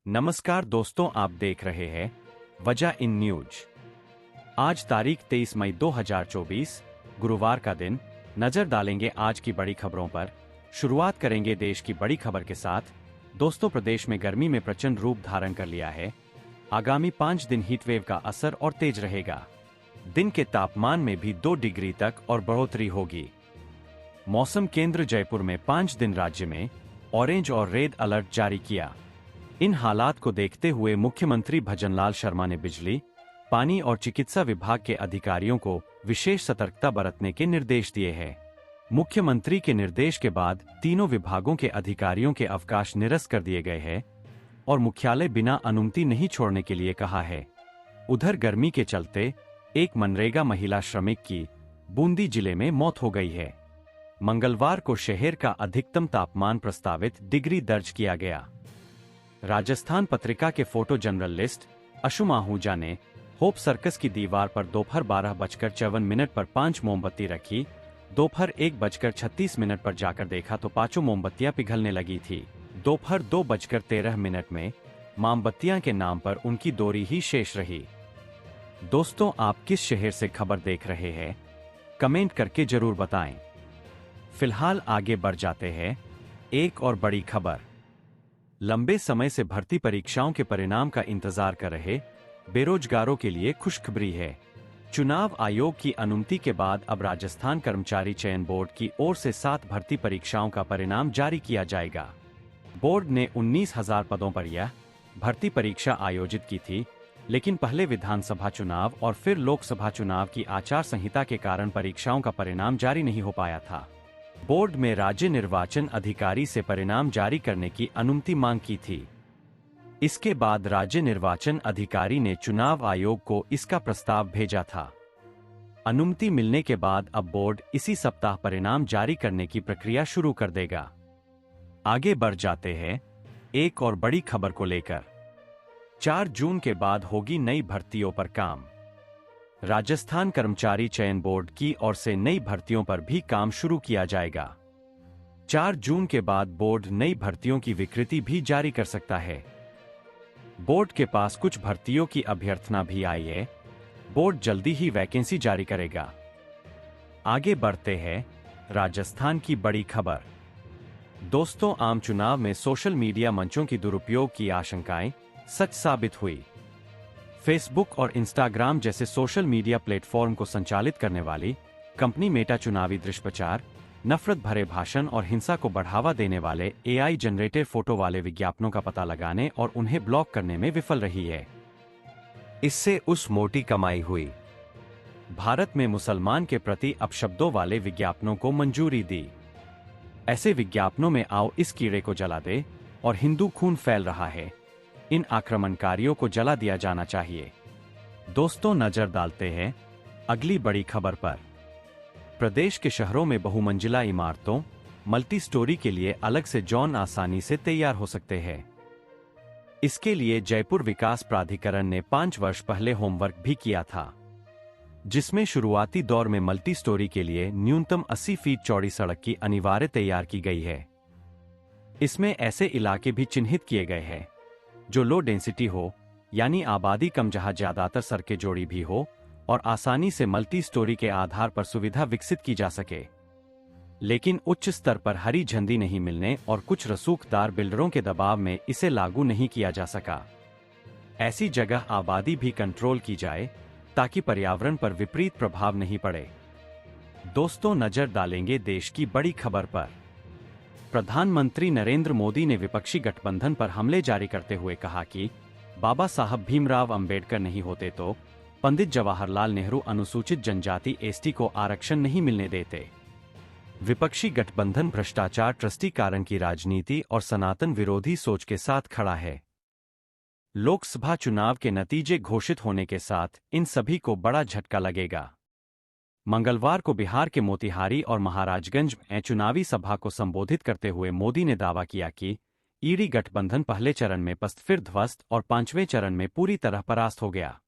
नमस्कार दोस्तों, आप देख रहे हैं वजह इन न्यूज। आज तारीख 23 मई 2024 गुरुवार का दिन। नजर डालेंगे आज की बड़ी खबरों पर। शुरुआत करेंगे देश की बड़ी खबर के साथ। दोस्तों, प्रदेश में गर्मी में प्रचंड रूप धारण कर लिया है। आगामी 5 दिन हीटवेव का असर और तेज रहेगा। दिन के तापमान में भी 2 डिग्री तक और बढ़ोतरी होगी। मौसम केंद्र जयपुर में 5 दिन राज्य में ऑरेंज और रेड अलर्ट जारी किया। इन हालात को देखते हुए मुख्यमंत्री भजनलाल शर्मा ने बिजली, पानी और चिकित्सा विभाग के अधिकारियों को विशेष सतर्कता बरतने के निर्देश दिए हैं। मुख्यमंत्री के निर्देश के बाद तीनों विभागों के अधिकारियों के अवकाश निरस्त कर दिए गए हैं और मुख्यालय बिना अनुमति नहीं छोड़ने के लिए कहा है। उधर गर्मी के चलते एक मनरेगा महिला श्रमिक की बूंदी जिले में मौत हो गई है। मंगलवार को शहर का अधिकतम तापमान प्रस्तावित डिग्री दर्ज किया गया। राजस्थान पत्रिका के फोटो जर्नलिस्ट अशुम आहूजा ने होप सर्कस की दीवार पर दोपहर 12:54 पर 5 मोमबत्ती रखी। दोपहर 1:36 पर जाकर देखा तो 5 मोमबत्तियां पिघलने लगी थी। दोपहर 2:13 में मोमबत्तियां के नाम पर उनकी दोरी ही शेष रही। दोस्तों, आप किस शहर से खबर देख रहे हैं? कमेंट करके जरूर बताएं। फिलहाल आगे बढ़ जाते हैं। एक और बड़ी खबर। लंबे समय से भर्ती परीक्षाओं के परिणाम का इंतजार कर रहे बेरोजगारों के लिए खुशखबरी है। चुनाव आयोग की अनुमति के बाद अब राजस्थान कर्मचारी चयन बोर्ड की ओर से 7 भर्ती परीक्षाओं का परिणाम जारी किया जाएगा। बोर्ड ने 19,000 पदों पर यह भर्ती परीक्षा आयोजित की थी, लेकिन पहले विधानसभा चुनाव और फिर लोकसभा चुनाव की आचार संहिता के कारण परीक्षाओं का परिणाम जारी नहीं हो पाया था। बोर्ड में राज्य निर्वाचन अधिकारी से परिणाम जारी करने की अनुमति मांग की थी। इसके बाद राज्य निर्वाचन अधिकारी ने चुनाव आयोग को इसका प्रस्ताव भेजा था। अनुमति मिलने के बाद अब बोर्ड इसी सप्ताह परिणाम जारी करने की प्रक्रिया शुरू कर देगा। आगे बढ़ जाते हैं एक और बड़ी खबर को लेकर। 4 जून के बाद होगी नई भर्तियों पर काम। राजस्थान कर्मचारी चयन बोर्ड की ओर से नई भर्तियों पर भी काम शुरू किया जाएगा। 4 जून के बाद बोर्ड नई भर्तियों की विकृति भी जारी कर सकता है। बोर्ड के पास कुछ भर्तियों की अभ्यर्थना भी आई है। बोर्ड जल्दी ही वैकेंसी जारी करेगा। आगे बढ़ते हैं राजस्थान की बड़ी खबर। दोस्तों, आम चुनाव में सोशल मीडिया मंचों की दुरुपयोग की आशंकाएं सच साबित हुई। फेसबुक और इंस्टाग्राम जैसे सोशल मीडिया प्लेटफॉर्म को संचालित करने वाली कंपनी मेटा चुनावी दुष्प्रचार, नफरत भरे भाषण और हिंसा को बढ़ावा देने वाले एआई जनरेटेड फोटो वाले विज्ञापनों का पता लगाने और उन्हें ब्लॉक करने में विफल रही है। इससे उस मोटी कमाई हुई। भारत में मुसलमान के प्रति अपशब्दों वाले विज्ञापनों को मंजूरी दी। ऐसे विज्ञापनों में आओ इस कीड़े को जला दे और हिंदू खून फैल रहा है, इन आक्रमणकारियों को जला दिया जाना चाहिए। दोस्तों, नजर डालते हैं अगली बड़ी खबर पर। प्रदेश के शहरों में बहुमंजिला इमारतों मल्टी स्टोरी के लिए अलग से जोन आसानी से तैयार हो सकते हैं। इसके लिए जयपुर विकास प्राधिकरण ने 5 वर्ष पहले होमवर्क भी किया था, जिसमें शुरुआती दौर में मल्टी स्टोरी के लिए न्यूनतम 80 फीट चौड़ी सड़क की अनिवार्य तैयार की गई है। इसमें ऐसे इलाके भी चिन्हित किए गए हैं जो लो डेंसिटी हो, यानी आबादी कम, जहां ज्यादातर सड़कें जोड़ी भी हो और आसानी से मल्टी स्टोरी के आधार पर सुविधा विकसित की जा सके। लेकिन उच्च स्तर पर हरी झंडी नहीं मिलने और कुछ रसूखदार बिल्डरों के दबाव में इसे लागू नहीं किया जा सका। ऐसी जगह आबादी भी कंट्रोल की जाए ताकि पर्यावरण पर विपरीत प्रभाव नहीं पड़े। दोस्तों, नजर डालेंगे देश की बड़ी खबर पर। प्रधानमंत्री नरेंद्र मोदी ने विपक्षी गठबंधन पर हमले जारी करते हुए कहा कि बाबा साहब भीमराव अंबेडकर नहीं होते तो पंडित जवाहरलाल नेहरू अनुसूचित जनजाति एसटी को आरक्षण नहीं मिलने देते। विपक्षी गठबंधन भ्रष्टाचार, ट्रस्टीकरण की राजनीति और सनातन विरोधी सोच के साथ खड़ा है। लोकसभा चुनाव के नतीजे घोषित होने के साथ इन सभी को बड़ा झटका लगेगा। मंगलवार को बिहार के मोतिहारी और महाराजगंज में चुनावी सभा को संबोधित करते हुए मोदी ने दावा किया कि ईडी गठबंधन पहले चरण में पस्त, फिर ध्वस्त और 5वें चरण में पूरी तरह परास्त हो गया।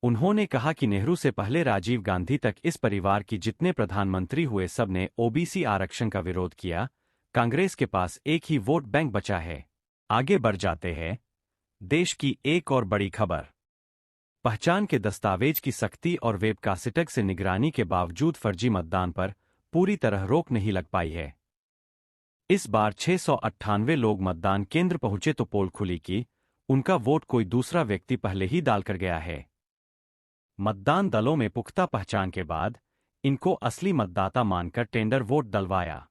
उन्होंने कहा कि नेहरू से पहले राजीव गांधी तक इस परिवार की जितने प्रधानमंत्री हुए सब ने ओबीसी आरक्षण का विरोध किया। कांग्रेस के पास एक ही वोट बैंक बचा है। आगे बढ़ जाते हैं देश की एक और बड़ी खबर। पहचान के दस्तावेज की सख्ती और वेबकास्टिंग से निगरानी के बावजूद फर्जी मतदान पर पूरी तरह रोक नहीं लग पाई है। इस बार 698 लोग मतदान केंद्र पहुंचे तो पोल खुली कि उनका वोट कोई दूसरा व्यक्ति पहले ही डालकर गया है। मतदान दलों में पुख्ता पहचान के बाद इनको असली मतदाता मानकर टेंडर वोट डलवाया।